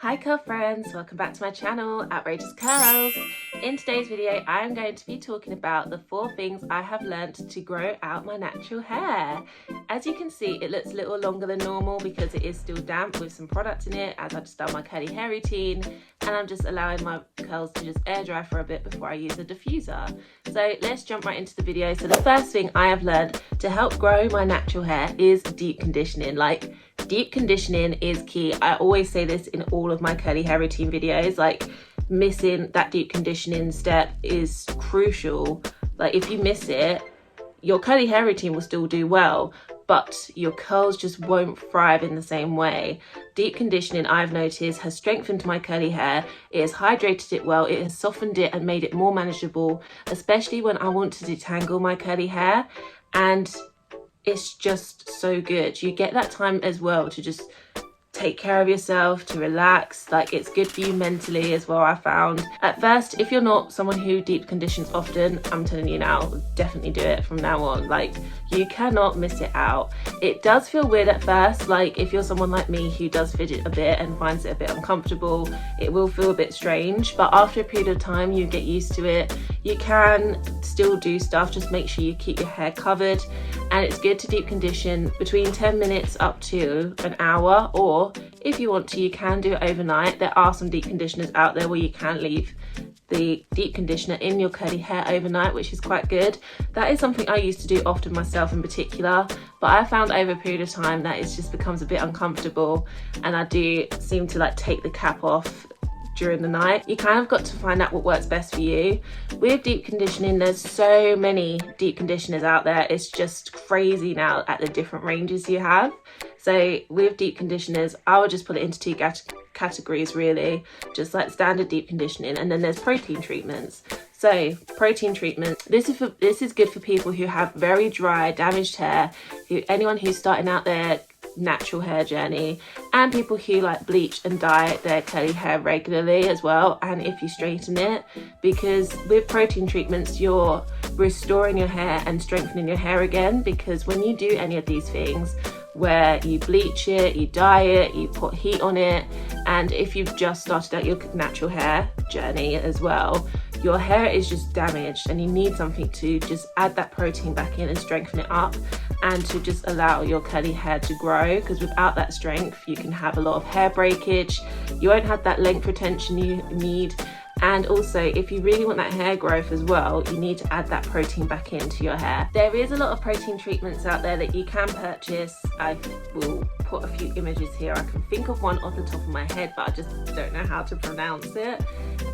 Hi curl friends, welcome back to my channel, Outrageous Curls. In today's video, I am going to be talking about the 4 things I have learned to grow out my natural hair. As you can see, it looks a little longer than normal because it is still damp with some product in it as I've just done my curly hair routine, and I'm just allowing my curls to just air dry for a bit before I use the diffuser. So let's jump right into the video. So the first thing I have learned to help grow my natural hair is deep conditioning. Deep conditioning is key. I always say this in all of my curly hair routine videos, missing that deep conditioning step is crucial. If you miss it, your curly hair routine will still do well, but your curls just won't thrive in the same way. Deep conditioning, I've noticed, has strengthened my curly hair. It has hydrated it well. It has softened it and made it more manageable, especially when I want to detangle my curly hair. And it's just so good. You get that time as well to just take care of yourself, to relax. It's good for you mentally as well, I found. At first, if you're not someone who deep conditions often, I'm telling you now, definitely do it from now on. You cannot miss it out. It does feel weird at first. If you're someone like me who does fidget a bit and finds it a bit uncomfortable, it will feel a bit strange, but after a period of time, you get used to it. You can still do stuff, just make sure you keep your hair covered. And it's good to deep condition between 10 minutes up to an hour, or if you want to, you can do it overnight. There are some deep conditioners out there where you can leave the deep conditioner in your curly hair overnight, which is quite good. That is something I used to do often myself in particular, but I found over a period of time that it just becomes a bit uncomfortable, and I do seem to take the cap off during the night. You kind of got to find out what works best for you. With deep conditioning, there's so many deep conditioners out there. It's just crazy now at the different ranges you have. So with deep conditioners, I would just put it into 2 categories really, just standard deep conditioning, and then there's protein treatments. So protein treatments, this is good for people who have very dry, damaged hair, anyone who's starting out their natural hair journey, and people who bleach and dye their curly hair regularly as well, and if you straighten it, because with protein treatments you're restoring your hair and strengthening your hair again. Because when you do any of these things where you bleach it, you dye it, you put heat on it, and if you've just started out your natural hair journey as well, your hair is just damaged and you need something to just add that protein back in and strengthen it up, and to just allow your curly hair to grow. Because without that strength, you can have a lot of hair breakage, you won't have that length retention you need. And also, if you really want that hair growth as well, you need to add that protein back into your hair. There is a lot of protein treatments out there that you can purchase. I will put a few images here. I can think of one off the top of my head, but I just don't know how to pronounce it.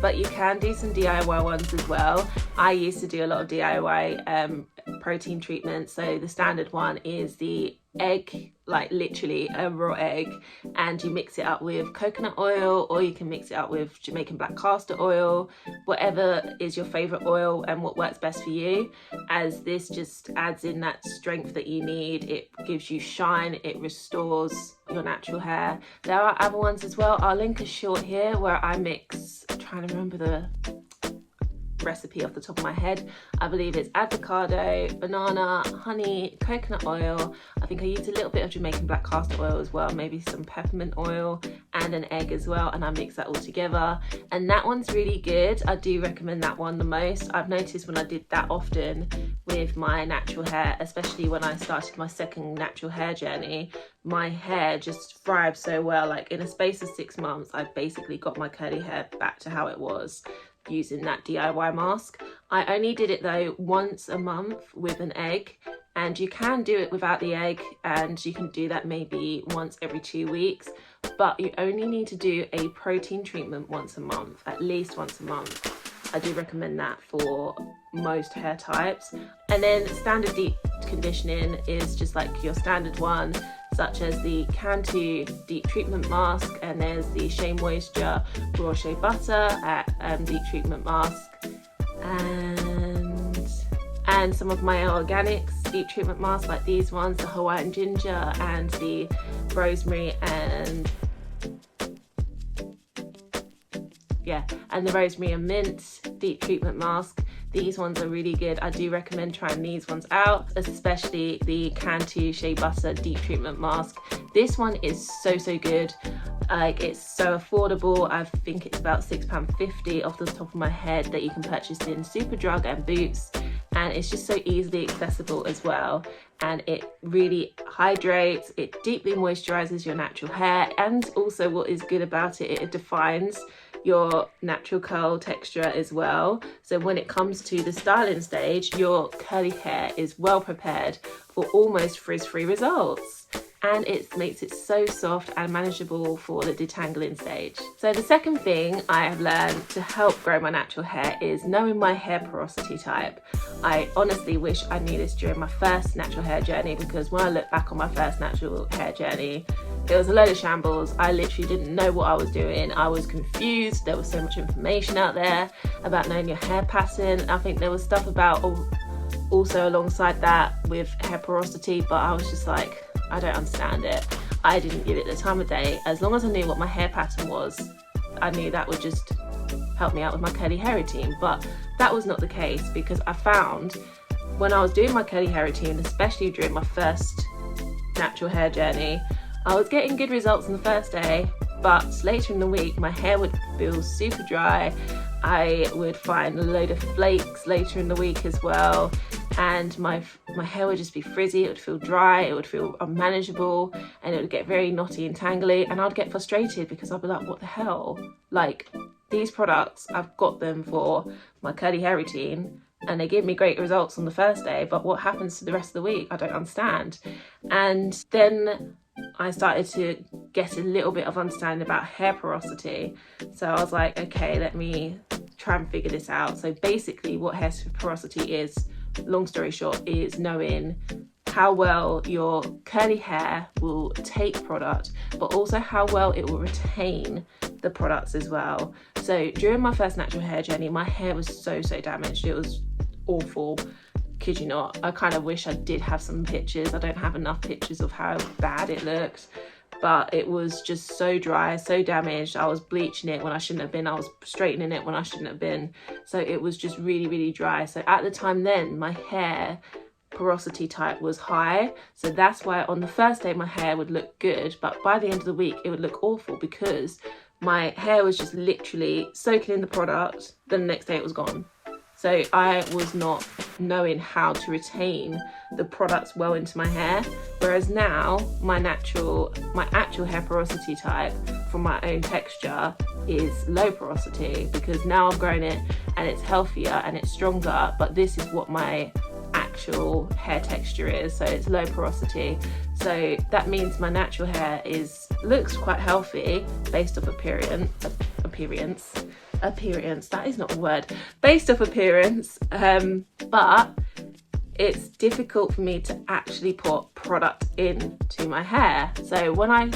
But you can do some DIY ones as well. I used to do a lot of DIY protein treatments. So the standard one is the egg, literally a raw egg, and you mix it up with coconut oil, or you can mix it up with Jamaican black castor oil, whatever is your favorite oil and what works best for you, as this just adds in that strength that you need. It gives you shine, it restores your natural hair. There are other ones as well. I'll link a short here where I mix, I'm trying to remember the recipe off the top of my head. I believe it's avocado, banana, honey, coconut oil. I think I used a little bit of Jamaican black castor oil as well, maybe some peppermint oil, and an egg as well, and I mix that all together, and that one's really good. I do recommend that one the most. I've noticed when I did that often with my natural hair, especially when I started my second natural hair journey, my hair just thrived so well. In a space of 6 months, I basically got my curly hair back to how it was using that DIY mask. I only did it though once a month with an egg, and you can do it without the egg, and you can do that maybe once every 2 weeks, but you only need to do a protein treatment once a month, at least once a month. I do recommend that for most hair types. And then standard deep conditioning is just your standard one, such as the Cantu Deep Treatment Mask, and there's the Shea Moisture Raw Shea Butter Deep Treatment Mask, and some of my organics deep treatment masks like these ones, the Hawaiian Ginger and the Rosemary and Mint deep treatment mask. These ones are really good. I do recommend trying these ones out, especially the Cantu Shea Butter Deep Treatment Mask. This one is so good. Like, it's so affordable. I think it's about £6.50 off the top of my head that you can purchase in Superdrug and Boots, and it's just so easily accessible as well. And it really hydrates, it deeply moisturizes your natural hair, and also what is good about it, it defines your natural curl texture as well. So when it comes to the styling stage, your curly hair is well prepared for almost frizz-free results. And it makes it so soft and manageable for the detangling stage. So the second thing I have learned to help grow my natural hair is knowing my hair porosity type. I honestly wish I knew this during my first natural hair journey, because when I look back on my first natural hair journey, it was a load of shambles. I literally didn't know what I was doing. I was confused. There was so much information out there about knowing your hair pattern. I think there was stuff about also alongside that with hair porosity, but I was just like, I don't understand it. I didn't give it the time of day. As long as I knew what my hair pattern was, I knew that would just help me out with my curly hair routine. But that was not the case, because I found when I was doing my curly hair routine, especially during my first natural hair journey, I was getting good results on the first day, but later in the week my hair would feel super dry. I would find a load of flakes later in the week as well, and my hair would just be frizzy, it would feel dry, it would feel unmanageable, and it would get very knotty and tangly, and I'd get frustrated because I'd be like, what the hell? Like, these products, I've got them for my curly hair routine and they give me great results on the first day, but what happens to the rest of the week? I don't understand. And then I started to get a little bit of understanding about hair porosity. So I was like, okay, let me try and figure this out. So basically what hair porosity is, long story short, is knowing how well your curly hair will take product, but also how well it will retain the products as well. So during my first natural hair journey, my hair was so damaged. It was awful. Kid you not. I kind of wish I did have some pictures. I don't have enough pictures of how bad it looked, but it was just so dry, so damaged. I was bleaching it when I shouldn't have been. I was straightening it when I shouldn't have been. So it was just really dry. So at the time then, my hair porosity type was high. So that's why on the first day my hair would look good, but by the end of the week it would look awful, because my hair was just literally soaking in the product, then the next day it was gone. So I was not knowing how to retain the products well into my hair. Whereas now my actual hair porosity type from my own texture is low porosity, because now I've grown it and it's healthier and it's stronger, but this is what my actual hair texture is, so it's low porosity. So that means my natural hair looks quite healthy based off appearance, that is not a word, based off appearance, but it's difficult for me to actually put product into my hair. So when I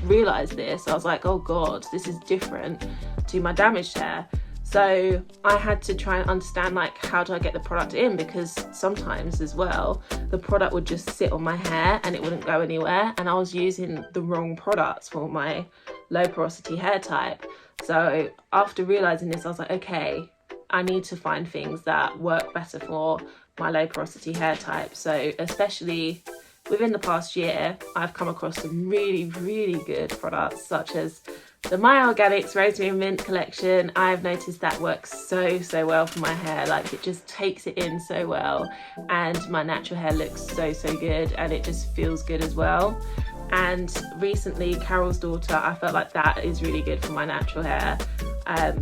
realized this, I was like, oh god, this is different to my damaged hair. So I had to try and understand, like, how do I get the product in, because sometimes as well the product would just sit on my hair and it wouldn't go anywhere, and I was using the wrong products for my low porosity hair type. So after realizing this, I was like, okay, I need to find things that work better for my low porosity hair type. So especially within the past year, I've come across some really good products, such as the My Organics Rosemary and Mint collection. I've noticed that works so well for my hair. Like, it just takes it in so well, and my natural hair looks so good, and it just feels good as well. And recently, Carol's Daughter, I felt like that is really good for my natural hair,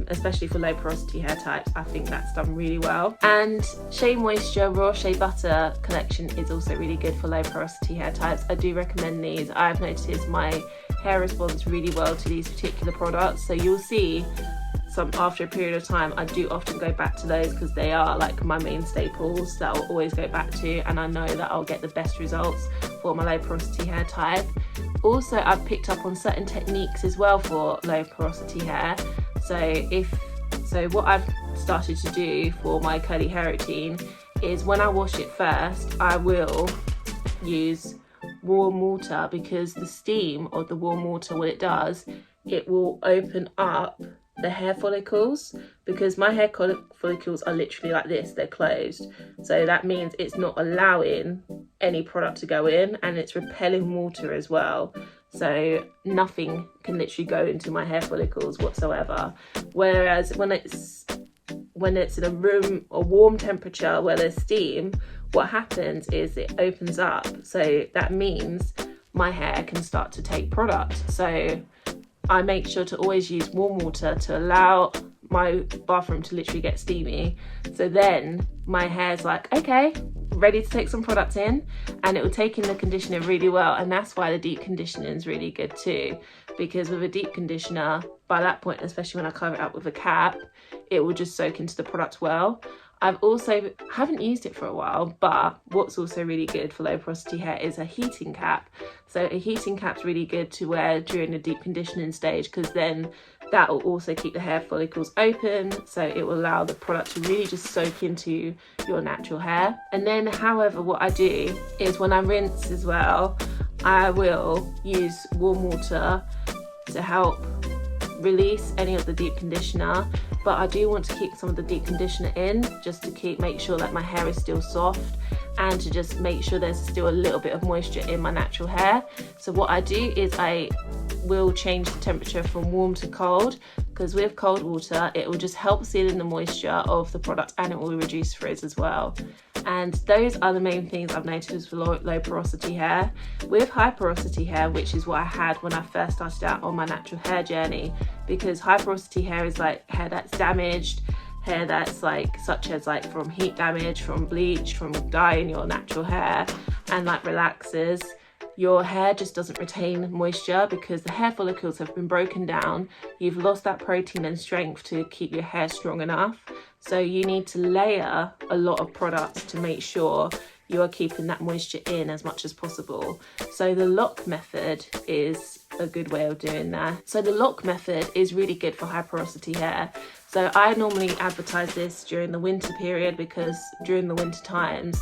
especially for low porosity hair types. I think that's done really well. And Shea Moisture Raw Shea Butter collection is also really good for low porosity hair types. I do recommend these. I've noticed my hair responds really well to these particular products, so you'll see after a period of time I do often go back to those, because they are like my main staples that I'll always go back to, and I know that I'll get the best results for my low porosity hair type. Also, I've picked up on certain techniques as well for low porosity hair. So what I've started to do for my curly hair routine is, when I wash it first, I will use warm water, because the steam of the warm water, what it does, it will open up the hair follicles, because my hair follicles are literally like this, they're closed. So that means it's not allowing any product to go in, and it's repelling water as well. so nothing can literally go into my hair follicles whatsoever. Whereas when it's in a room or warm temperature where there's steam, what happens is it opens up, so that means my hair can start to take product. So I make sure to always use warm water to allow my bathroom to literally get steamy. So then my hair's like, okay, ready to take some product in, and it will take in the conditioner really well. And that's why the deep conditioning is really good too, because with a deep conditioner, by that point, especially when I cover it up with a cap, it will just soak into the product well. I've also haven't used it for a while, but what's also really good for low porosity hair is a heating cap. So a heating cap's really good to wear during the deep conditioning stage, because then that will also keep the hair follicles open, so it will allow the product to really just soak into your natural hair. And then, however, what I do is when I rinse as well, I will use warm water to help release any of the deep conditioner, but I do want to keep some of the deep conditioner in, just to make sure that my hair is still soft, and to just make sure there's still a little bit of moisture in my natural hair. So what I do is I will change the temperature from warm to cold, because with cold water it will just help seal in the moisture of the product, and it will reduce frizz as well. And those are the main things I've noticed for low porosity hair. With high porosity hair, which is what I had when I first started out on my natural hair journey, because high porosity hair is like hair that's damaged, hair that's like, such as like from heat damage, from bleach, from dyeing your natural hair, and like relaxers. Your hair just doesn't retain moisture because the hair follicles have been broken down. You've lost that protein and strength to keep your hair strong enough. So you need to layer a lot of products to make sure you are keeping that moisture in as much as possible. So the lock method is a good way of doing that. So the lock method is really good for high porosity hair. So I normally advertise this during the winter period, because during the winter times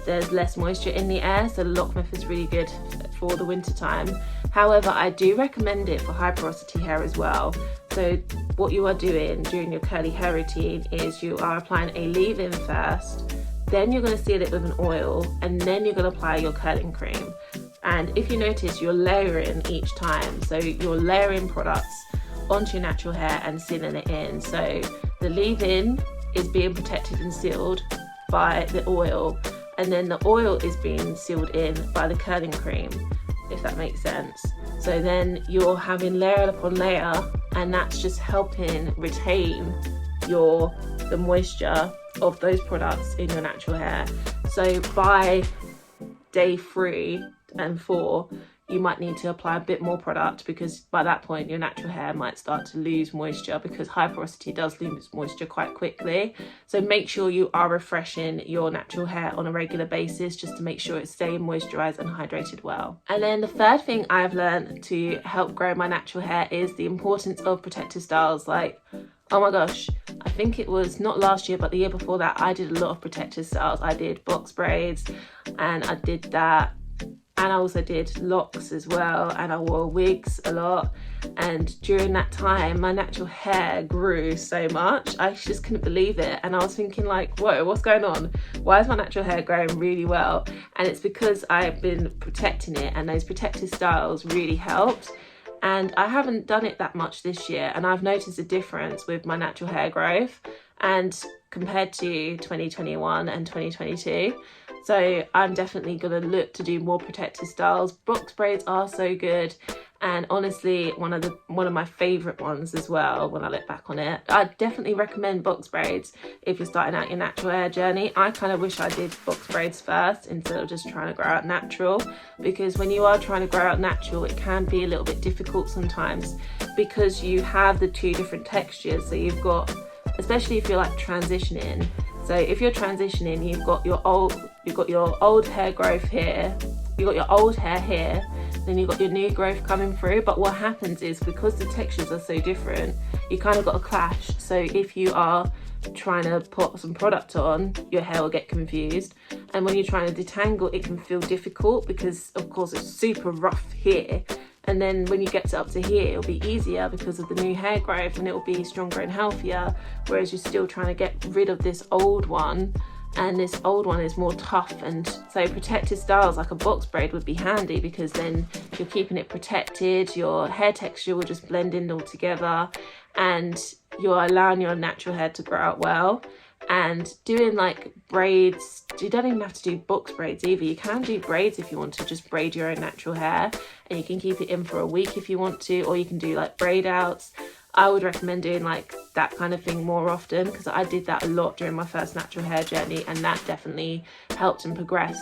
there's less moisture in the air, so the lock method is really good for the winter time. However, I do recommend it for high porosity hair as well. So what you are doing during your curly hair routine is you are applying a leave-in first, then you're going to seal it with an oil, and then you're going to apply your curling cream. And if you notice, you're layering each time, so you're layering products onto your natural hair and sealing it in. So the leave-in is being protected and sealed by the oil, and then the oil is being sealed in by the curling cream, if that makes sense. So then you're having layer upon layer, and that's just helping retain the moisture of those products in your natural hair. So by day 3 and 4, you might need to apply a bit more product, because by that point your natural hair might start to lose moisture, because high porosity does lose moisture quite quickly. So make sure you are refreshing your natural hair on a regular basis, just to make sure it's staying moisturized and hydrated well. And then the third thing I've learned to help grow my natural hair is the importance of protective styles. Like, oh my gosh, I think it was not last year but the year before that, I did a lot of protective styles. I did box braids, and I did that, and I also did locks as well, and I wore wigs a lot. And during that time my natural hair grew so much, I just couldn't believe it. And I was thinking like, whoa, what's going on? Why is my natural hair growing really well? And it's because I've been protecting it, and those protective styles really helped. And I haven't done it that much this year, and I've noticed a difference with my natural hair growth and compared to 2021 and 2022. So I'm definitely gonna look to do more protective styles. Box braids are so good, and honestly one of my favorite ones as well when I look back on it. I definitely recommend box braids if you're starting out your natural hair journey. I kind of wish I did box braids first instead of just trying to grow out natural, because when you are trying to grow out natural it can be a little bit difficult sometimes, because you have the two different textures. So you've got, especially if you're like transitioning, so if you're transitioning, you've got your old hair growth here, you've got your old hair here, then you've got your new growth coming through. But what happens is, because the textures are so different, you kind of got a clash. So if you are trying to put some product on, your hair will get confused, and when you're trying to detangle, it can feel difficult, because of course it's super rough here, and then when you get up to here it'll be easier because of the new hair growth, and it will be stronger and healthier, whereas you're still trying to get rid of this old one and this old one is more tough, and so protected styles like a box braid would be handy because then you're keeping it protected, your hair texture will just blend in all together, and you're allowing your natural hair to grow out well. And doing like braids, you don't even have to do box braids either. You can do braids if you want to just braid your own natural hair, and you can keep it in for a week if you want to, or you can do like braid outs. I would recommend doing like that kind of thing more often because I did that a lot during my first natural hair journey, and that definitely helped and progressed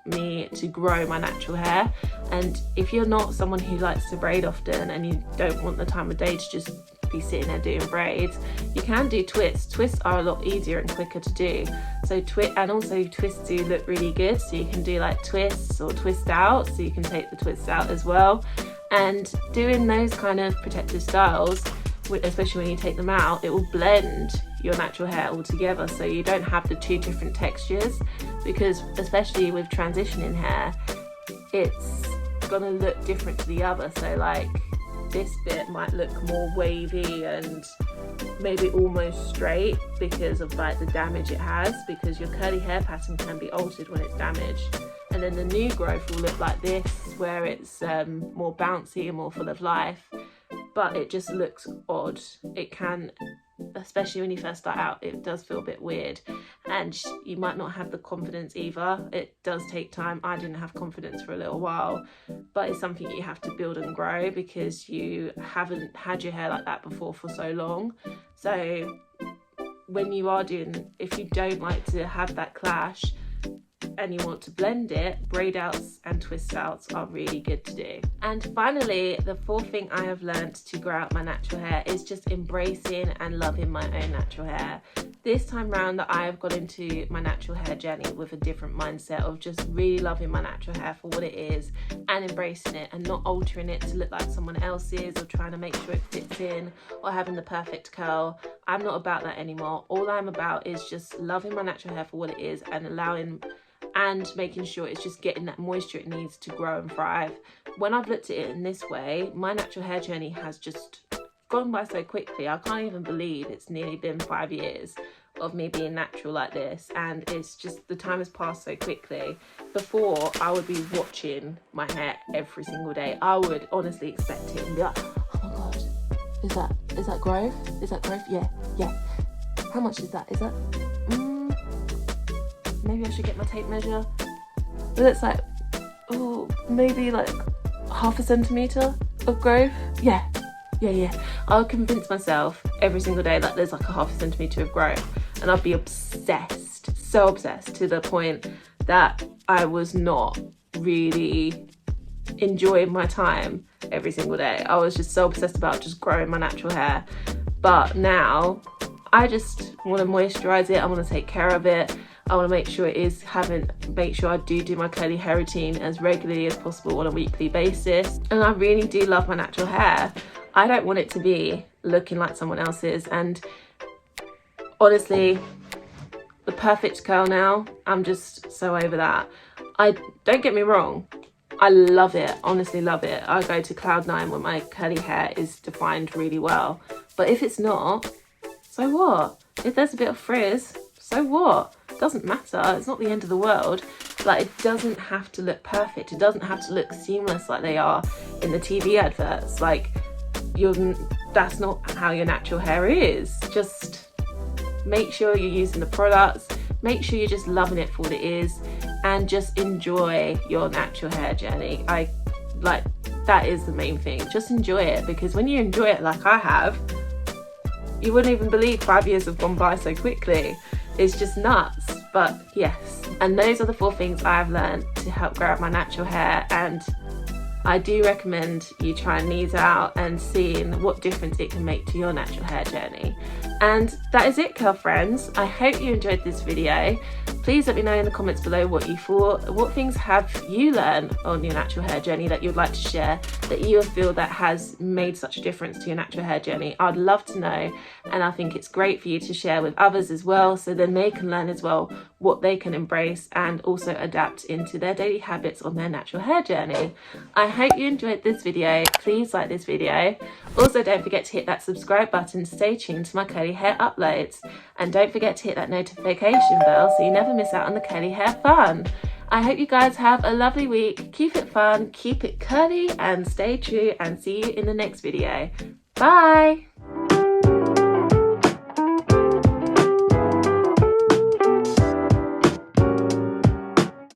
me to grow my natural hair. And if you're not someone who likes to braid often and you don't want the time of day to just be sitting there doing braids, you can do twists. Twists are a lot easier and quicker to do. So twists do look really good, so you can do like twists or twist out, so you can take the twists out as well. And doing those kind of protective styles, especially when you take them out, it will blend your natural hair all together, so you don't have the two different textures, because especially with transitioning hair, it's gonna look different to the other. So like this bit might look more wavy and maybe almost straight because of like the damage it has, because your curly hair pattern can be altered when it's damaged. And then the new growth will look like this, where it's more bouncy and more full of life, but it just looks odd. It can, especially when you first start out, it does feel a bit weird, and you might not have the confidence either. It does take time. I didn't have confidence for a little while, but it's something you have to build and grow because you haven't had your hair like that before for so long. So when you are doing, if you don't like to have that clash and you want to blend it, braid outs and twist outs are really good to do. And finally, the fourth thing I have learned to grow out my natural hair is just embracing and loving my own natural hair. This time round that I have got into my natural hair journey with a different mindset of just really loving my natural hair for what it is and embracing it and not altering it to look like someone else's or trying to make sure it fits in or having the perfect curl. I'm not about that anymore. All I'm about is just loving my natural hair for what it is and making sure it's just getting that moisture it needs to grow and thrive. When I've looked at it in this way, my natural hair journey has just gone by so quickly. I can't even believe it's nearly been 5 years of me being natural like this, and it's just, the time has passed so quickly. Before, I would be watching my hair every single day. I would honestly expect it and be like, oh my god, is that growth? Is that growth? Yeah. How much is that? Is that maybe I should get my tape measure. But it's like, oh, maybe like 0.5 centimetre of growth. Yeah. I'll convince myself every single day that there's like 0.5 centimetre of growth, and I'd be obsessed, so obsessed to the point that I was not really enjoying my time every single day. I was just so obsessed about just growing my natural hair. But now I just want to moisturize it. I want to take care of it. I want to make sure make sure I do my curly hair routine as regularly as possible on a weekly basis. And I really do love my natural hair. I don't want it to be looking like someone else's. And honestly, the perfect curl now, I'm just so over that. Don't get me wrong, I love it, honestly love it. I go to cloud 9 when my curly hair is defined really well. But if it's not, so what? If there's a bit of frizz, so what? It doesn't matter. It's not the end of the world. Like, it doesn't have to look perfect. It doesn't have to look seamless like they are in the TV adverts. Like, that's not how your natural hair is. Just make sure you're using the products. Make sure you're just loving it for what it is, and just enjoy your natural hair journey. That is the main thing. Just enjoy it, because when you enjoy it like I have, you wouldn't even believe 5 years have gone by so quickly. It's just nuts. But yes, and those are the 4 things I've learned to help grow out my natural hair, and I do recommend you trying these out and seeing what difference it can make to your natural hair journey. And that is it, curl friends. I hope you enjoyed this video. Please let me know in the comments below what you thought. What things have you learned on your natural hair journey that you'd like to share, that you feel that has made such a difference to your natural hair journey? I'd love to know, and I think it's great for you to share with others as well, so then they can learn as well what they can embrace and also adapt into their daily habits on their natural hair journey. I hope you enjoyed this video. Please like this video. Also, don't forget to hit that subscribe button to stay tuned to my curly hair uploads. and don't forget to hit that notification bell so you never miss out on the curly hair fun. I hope you guys have a lovely week. Keep it fun, keep it curly, and stay true, and see you in the next video. Bye!